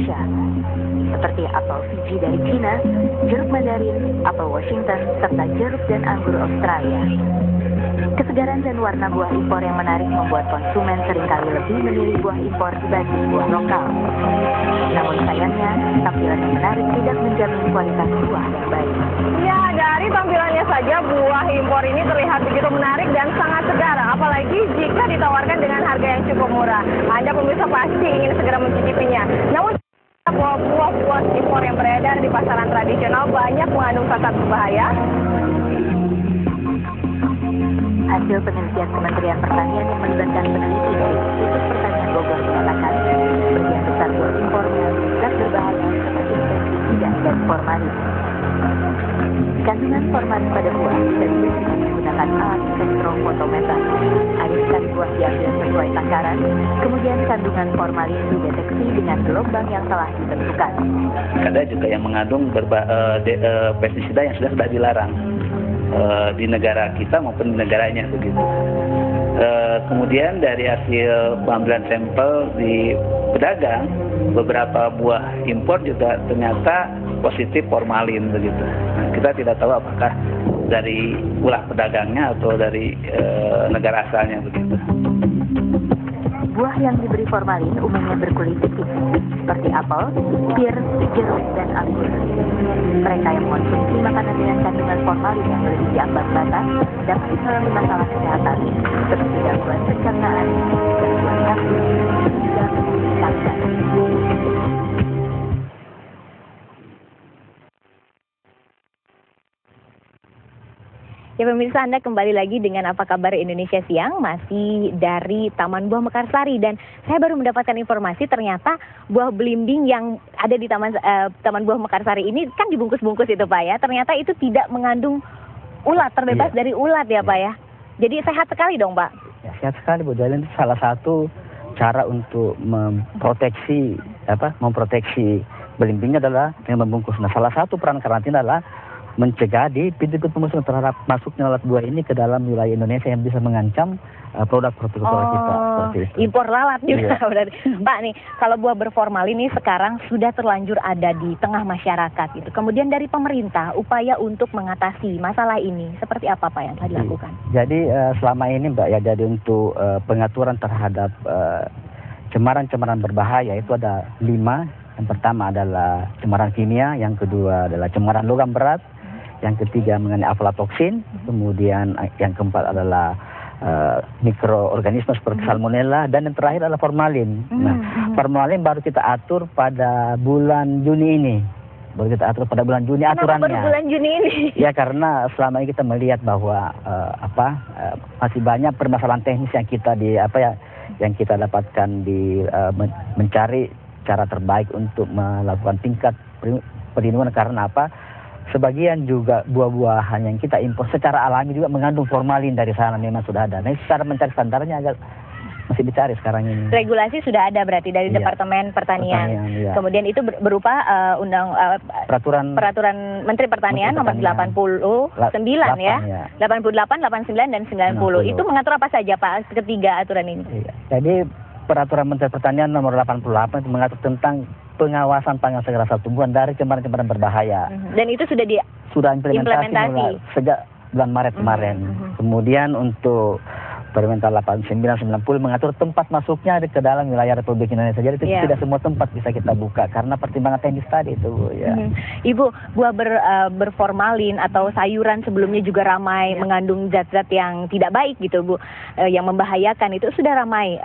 Indonesia, seperti apel Fiji dari Cina, jeruk Mandarin, apel Washington, serta jeruk dan anggur Australia. Kesegaran dan warna buah impor yang menarik membuat konsumen seringkali lebih memilih buah impor dibanding buah lokal. Namun sayangnya, tampilan yang menarik tidak menjamin kualitas buah yang baik. Ya, dari tampilannya saja buah impor ini terlihat begitu menarik dan sangat segar, apalagi jika ditawarkan dengan harga yang cukup murah. Anda pemirsa pasti ingin segera mencicipinya. Namun buah impor yang beredar di pasaran tradisional banyak mengandung zat berbahaya. Hasil penelitian Kementerian Pertanian yang melibatkan peneliti dari Institut Pertanian Bogor mengatakan, sebagian besar buah impor mengandung zat berbahaya seperti pestisida dan formalin. Kandungan formalin pada buah bisa diuji dengan menggunakan alat spektrofotometer. Ada sekali buah diambil sesuai takaran, kemudian kandungan formalin dideteksi dengan gelombang yang telah ditentukan. Ada juga yang mengandung pestisida yang sudah dilarang di negara kita maupun di negaranya begitu. Kemudian dari hasil pengambilan sampel di pedagang, beberapa buah impor juga ternyata positif formalin begitu. Nah, kita tidak tahu apakah dari ulah pedagangnya atau dari negara asalnya begitu. Buah yang diberi formalin umumnya berkulit tipis, seperti apel, pir, jeruk, dan anggur. Mereka yang mengonsumsi makanan dengan kandungan formalin yang melebihi ambang batas dapat mengalami masalah kesehatan, seperti gangguan pencernaan, gangguan hati, dan juga kanker. Ya pemirsa, Anda kembali lagi dengan Apa Kabar Indonesia Siang, masih dari Taman Buah Mekarsari. Dan saya baru mendapatkan informasi ternyata buah belimbing yang ada di Taman Buah Mekarsari ini kan dibungkus-bungkus itu Pak ya. Ternyata itu tidak mengandung ulat, terbebas dari ulat ya Pak ya. Jadi sehat sekali dong Pak. Ya, sehat sekali Bu Jalin. Itu salah satu cara untuk memproteksi belimbingnya adalah dengan membungkus. Nah, salah satu peran karantina adalah mencegah di pintu-pintu pemasukan terhadap masuknya alat buah ini ke dalam wilayah Indonesia yang bisa mengancam produk hortikultura kita. Seperti itu. Impor lalat juga berarti. Pak nih, kalau buah berformalin ini sekarang sudah terlanjur ada di tengah masyarakat gitu. Kemudian dari pemerintah upaya untuk mengatasi masalah ini seperti apa Pak yang telah dilakukan? Jadi selama ini Mbak ya, jadi untuk pengaturan terhadap cemaran-cemaran berbahaya itu ada 5. Yang pertama adalah cemaran kimia, yang kedua adalah cemaran logam berat, yang ketiga mengenai aflatoksin, kemudian yang keempat adalah mikroorganisme seperti salmonella, dan yang terakhir adalah formalin. Nah, formalin baru kita atur pada bulan Juni ini. Kenapa aturannya. Baru bulan Juni ini? Ya karena selama ini kita melihat bahwa masih banyak permasalahan teknis yang kita dapatkan di mencari cara terbaik untuk melakukan tingkat perlindungan. Karena apa? Sebagian juga buah-buahan yang kita impor secara alami juga mengandung formalin dari sana, memang sudah ada. Nah, secara mencari standarnya agak masih dicari sekarang ini. Regulasi sudah ada berarti dari Departemen Pertanian. Iya. Kemudian itu berupa Peraturan Menteri Pertanian nomor 89 ya. 88, 89 dan 90. Itu mengatur apa saja Pak ketiga aturan ini? Iya. Jadi Peraturan Menteri Pertanian nomor 88 itu mengatur tentang pengawasan pangan segera tumbuhan dari cemaran-cemaran berbahaya. Dan itu sudah implementasi sejak bulan Maret kemarin. Kemudian untuk Permen 89-90 mengatur tempat masuknya ke dalam wilayah Republik Indonesia. Jadi itu tidak semua tempat bisa kita buka karena pertimbangan teknis tadi itu Bu. Ya. Ibu, buah berformalin atau sayuran sebelumnya juga ramai mengandung zat-zat yang tidak baik gitu Bu, yang membahayakan itu sudah ramai.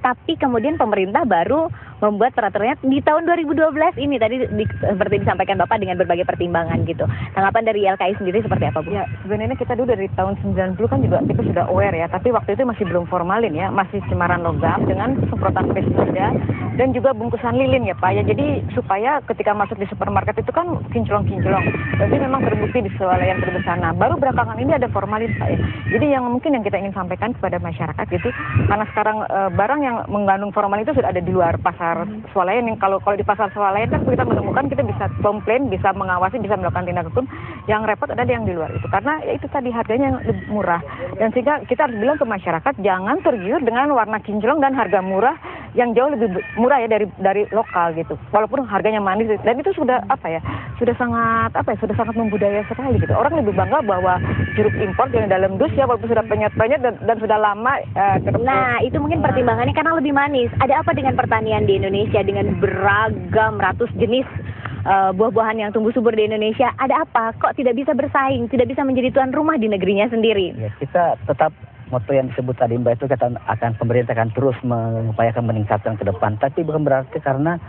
Tapi kemudian pemerintah baru membuat peraturannya di tahun 2012 ini tadi seperti disampaikan Bapak dengan berbagai pertimbangan gitu. Tanggapan dari LKI sendiri seperti apa Bu? Ya sebenarnya kita dulu dari tahun 90 kan juga kita sudah aware ya, tapi waktu itu masih belum formalin ya, masih cemaran logam dengan semprotan pestisida dan juga bungkusan lilin ya Pak ya. Jadi supaya ketika masuk di supermarket itu kan kinclong-kinclong. Jadi memang terbukti di swalayan terbesar. Nah baru belakangan ini ada formalin Pak ya. Jadi yang mungkin yang kita ingin sampaikan kepada masyarakat gitu, karena sekarang barang yang mengandung formalin itu sudah ada di luar pasar pasar swalayan, yang kalau di pasar swalayan kan kita menemukan, kita bisa komplain, bisa mengawasi, bisa melakukan tindak hukum. Yang repot ada yang di luar itu, karena ya itu tadi harganya yang lebih murah, dan sehingga kita harus bilang ke masyarakat jangan tergiur dengan warna kinclong dan harga murah yang jauh lebih murah ya dari lokal gitu, walaupun harganya manis, dan itu sudah sudah sangat membudaya sekali gitu. Orang lebih bangga bahwa jeruk impor yang dalam dus ya, walaupun sudah penyet-penyet dan sudah lama. Nah, itu mungkin pertimbangannya karena lebih manis. Ada apa dengan pertanian di Indonesia dengan beragam ratus jenis buah-buahan yang tumbuh subur di Indonesia? Ada apa? Kok tidak bisa bersaing, tidak bisa menjadi tuan rumah di negerinya sendiri? Ya, kita tetap moto yang disebut tadi Mbak itu pemerintah akan terus mengupayakan meningkatkan ke depan. Tapi bukan berarti karena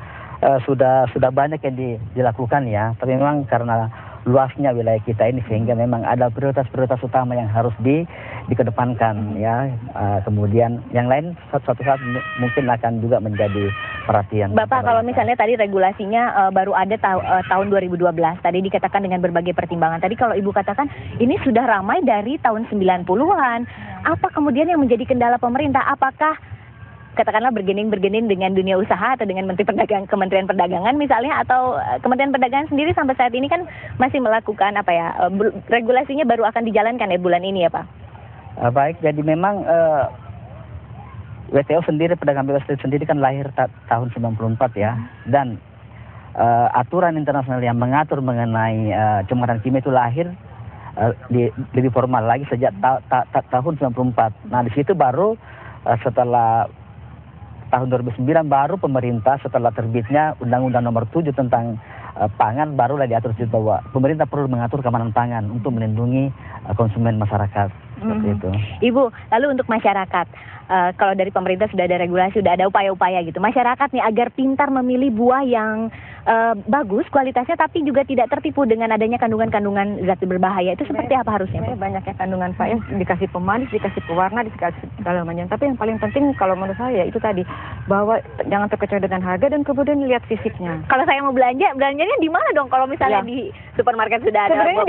sudah banyak yang dilakukan ya. Tapi memang karena luasnya wilayah kita ini sehingga memang ada prioritas utama yang harus dikedepankan ya. Kemudian yang lain suatu saat mungkin akan juga menjadi perhatian. Bapak, kalau misalnya tadi regulasinya baru ada tahun 2012, tadi dikatakan dengan berbagai pertimbangan. Tadi kalau Ibu katakan ini sudah ramai dari tahun 90-an. Apa kemudian yang menjadi kendala pemerintah? Apakah katakanlah bergening dengan dunia usaha atau dengan Kementerian Perdagangan misalnya, atau Kementerian Perdagangan sendiri sampai saat ini kan masih melakukan regulasinya baru akan dijalankan ya bulan ini ya Pak? Baik, jadi memang WTO sendiri, Perdagangan Bebas sendiri kan lahir tahun 94 ya, dan aturan internasional yang mengatur mengenai cemaran kimia itu lahir lebih formal lagi sejak tahun 94. Nah di situ baru setelah tahun 2009 baru pemerintah setelah terbitnya Undang-Undang Nomor 7 tentang pangan barulah diatur bahwa pemerintah perlu mengatur keamanan pangan untuk melindungi konsumen masyarakat. Seperti itu. Ibu, lalu untuk masyarakat, kalau dari pemerintah sudah ada regulasi, sudah ada upaya-upaya gitu, masyarakat nih agar pintar memilih buah yang bagus kualitasnya tapi juga tidak tertipu dengan adanya kandungan-kandungan zat berbahaya, itu seperti apa harusnya? Banyak ya kandungan Pak ya, dikasih pemanis, dikasih pewarna, dikasih segala macam. Tapi yang paling penting kalau menurut saya itu tadi, bahwa jangan terkecoh dengan harga dan kemudian lihat fisiknya. Kalau saya mau belanjanya di mana dong? Kalau misalnya di supermarket sudah ada. Sebenarnya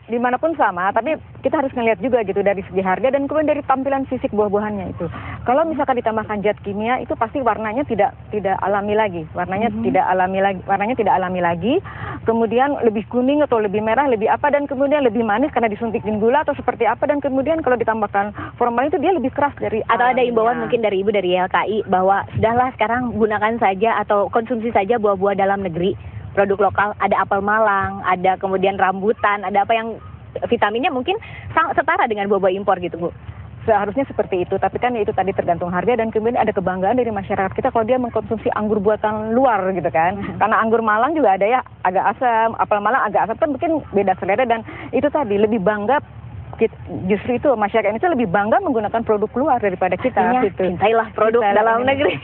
dimanapun sama, tapi kita harus ngelihat juga gitu dari segi harga dan kemudian dari tampilan fisik buah-buahannya itu. Kalau misalkan ditambahkan zat kimia itu pasti warnanya tidak alami lagi. Warnanya tidak alami lagi. Kemudian lebih kuning atau lebih merah, lebih apa, dan kemudian lebih manis karena disuntikin gula atau seperti apa, dan kemudian kalau ditambahkan formalin itu dia lebih keras dari atau ada imbauan mungkin dari Ibu dari YLKI bahwa sudahlah sekarang gunakan saja atau konsumsi saja buah-buah dalam negeri, produk lokal, ada apel Malang, ada kemudian rambutan, ada apa yang vitaminnya mungkin setara dengan buah-buah impor gitu Bu. Seharusnya seperti itu, tapi kan itu tadi tergantung harga, dan kemudian ada kebanggaan dari masyarakat kita kalau dia mengkonsumsi anggur buatan luar gitu kan. Karena anggur Malang juga ada ya agak asam, apel Malang agak asam, kan mungkin beda selera, dan itu tadi lebih bangga. Justru itu masyarakat Indonesia lebih bangga menggunakan produk luar daripada kita. Cintailah produk dalam negeri.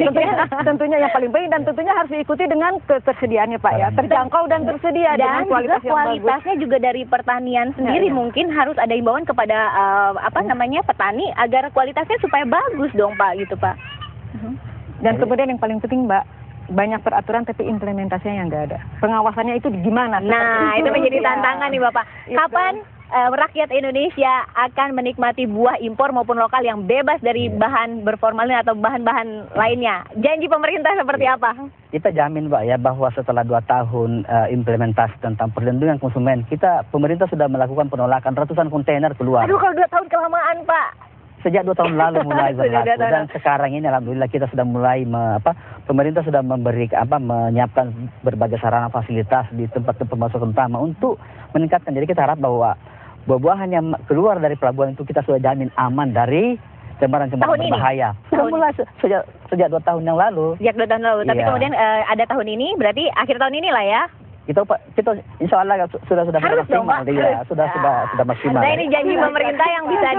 Tentunya yang paling baik, dan tentunya harus diikuti dengan ketersediaannya Pak ya, terjangkau dan tersedia, dan dengan kualitasnya juga dari pertanian sendiri mungkin harus ada imbauan kepada petani agar kualitasnya supaya bagus dong Pak gitu Pak. Dan kemudian yang paling penting Mbak, banyak peraturan tapi implementasinya yang nggak ada. Pengawasannya itu gimana? Nah, itu menjadi tantangan nih Bapak. Kapan rakyat Indonesia akan menikmati buah impor maupun lokal yang bebas dari bahan berformalin atau bahan-bahan lainnya? Janji pemerintah seperti apa? Kita jamin Mbak ya bahwa setelah 2 tahun implementasi tentang perlindungan konsumen, pemerintah sudah melakukan penolakan ratusan kontainer keluar. Aduh, kalau 2 tahun kelamaan Pak. Sejak 2 tahun lalu mulai berlaku, dan sekarang ini alhamdulillah kita sudah mulai pemerintah sudah menyiapkan berbagai sarana fasilitas di tempat-tempat masuk utama untuk meningkatkan. Jadi kita harap bahwa buah-buahan yang keluar dari pelabuhan itu kita sudah jamin aman dari cemaran-cemaran berbahaya. Sudah mulai sejak 2 tahun yang lalu. Sejak 2 tahun lalu. Tapi kemudian ada tahun ini, berarti akhir tahun inilah ya. Kita insya Allah sudah maksimal, ya, sudah maksimal. Nah ini janji pemerintah yang bisa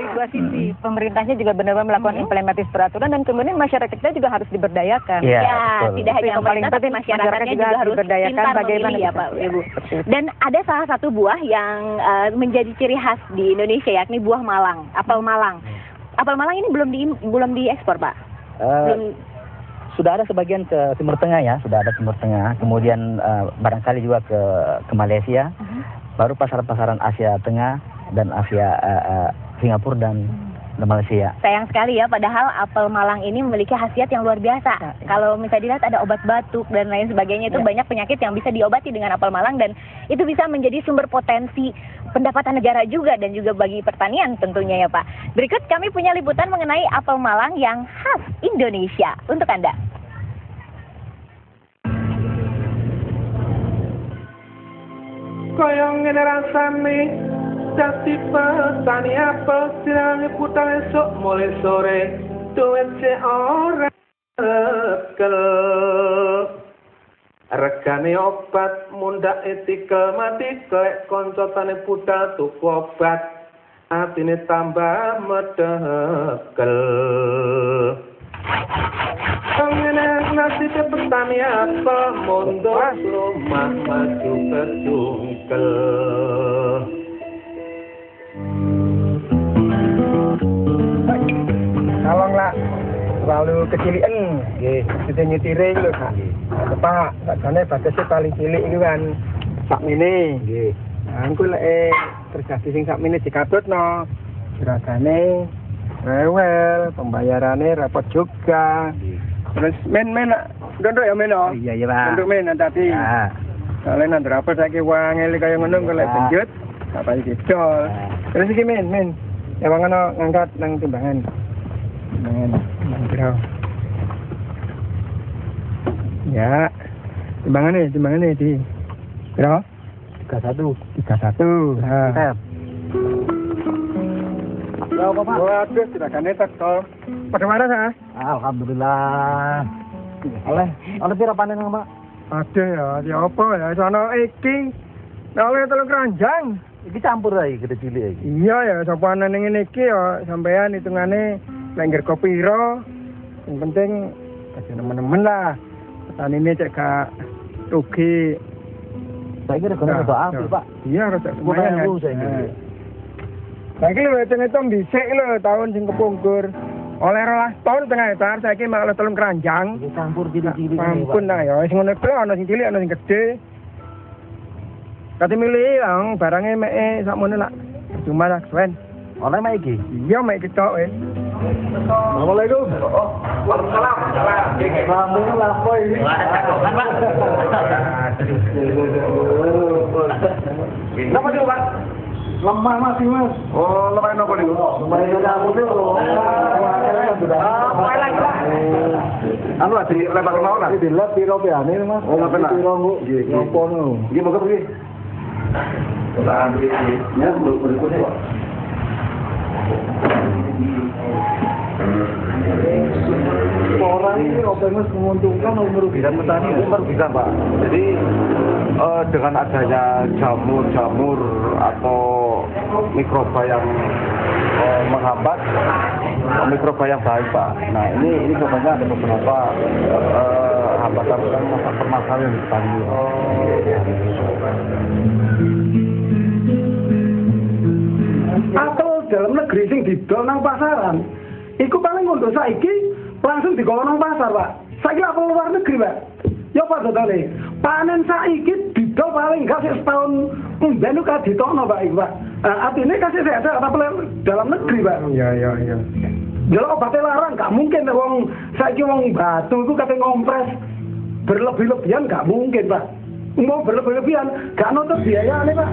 dua sisi. Pemerintahnya juga benar-benar melakukan implementasi peraturan, dan kemudian masyarakat kita juga harus diberdayakan. Ya, tidak hanya pemerintah tapi masyarakatnya juga harus pintar memilih ya Pak Ibu. Dan ada salah satu buah yang menjadi ciri khas di Indonesia, yakni buah Malang, apel Malang. Apel Malang ini belum diekspor Pak. Sudah ada sebagian ke Timur Tengah ya, kemudian barangkali juga ke Malaysia, baru pasaran-pasaran Asia Tengah dan Asia Singapura dan Malaysia. Sayang sekali ya, padahal apel Malang ini memiliki khasiat yang luar biasa. Kalau misalnya dilihat ada obat batuk dan lain sebagainya, itu banyak penyakit yang bisa diobati dengan apel Malang, dan itu bisa menjadi sumber potensi pendapatan negara juga dan juga bagi pertanian tentunya ya Pak. Berikut kami punya liputan mengenai apel Malang yang khas Indonesia untuk Anda. Koyong ngene rasane dadi petani apel sirane putar esuk mulai sore duit sik ora rekel regane obat mundak etikel mati klek koncotane putar tuku obat atine tambah medekel ngene nasib petani apel mundur rumah maju kecungkel. Tolonglah terlalu kecilian, kita nyetiring lho Kak. Pak, sakjane batasnya paling cilik itu kan sak mini. Nah, aku lek terjadi sing sak mini dikabutno. Seragane rewel, pembayarannya repot juga. Terus men ndondok ya men oh. Iya Pak. Ndondok men tadi. Ya. Soalnya nanti apa saiki wangel kaya ngono kok lek benjut apa iki dol. Terus iki men. Ya wangono ngangkat nang timbangan. Timbangan. Ya. Timbangannya di. Berapa? 31. Nah. Berapa Pak? Waduh, silakan netek tol. Pada mana sah? Alhamdulillah. Oleh pira panen Pak? Ada ya apa ya? Sono iki. Oleh telur keranjang. Iki campur ae gede cilik iki. Iya ya, sapa ana ning ngene iki ya sampean hitungane lengger kopiro. Yang penting aja nemen-nemen lah. Petani ini cek gak rugi. Saya kira kena rada apik, Pak. Iya, rada lumayan. Saiki lho hitung-hitung dhisik lho tahun sing kepungkur. Oleh 12 tahun setengah hektar saiki malah 3 keranjang. Iki campur cilik-cilik. Ampun lah ya, sing ngono kuwi ana sing cilik ana sing gedhe. Kate milih yang barangnya mek sakmono lah. Cuma lah kesuwen. Oleh mek iki. Iya mek ketok wis. Assalamualaikum. Waalaikumsalam. Alhamdulillah boy. Napa niku, Pak? Lemah masih Mas. Oh, lemah napa niku? Lemah kamu tuh. Anu di lebar mau lah. Di lab piro piane Mas? Oh, ngapain lah? Piro Bu? Ngopo no? Iki monggo pergi. Lah ambil iki. Ya, berikutnya, Pak. Orang ini optimis menguntungkan atau merugikan petani? Merugikan Pak. Jadi dengan adanya jamur-jamur atau mikroba yang menghambat, mikroba yang baik Pak. Nah ini sebenarnya ada beberapa hambatan permasalahan yang ditangani. Atau dalam negeri sing didol nang pasaran. Iku paling ngono saiki langsung digawa nang pasar, Pak. Saiki apa luar negeri, Pak? Ya Pak dodole. Panen saiki didol paling enggak sih setahun mben ka ditokno, Pak, iku, Pak. Artinya kasih sehat apa dalam negeri, Pak. Iya. Kalau obatnya larang, nggak mungkin wong saiki wong batu itu kate ngompres berlebih-lebihan nggak mungkin, Pak. Mau berlebih-lebihan, nggak nutup biayanya, Pak.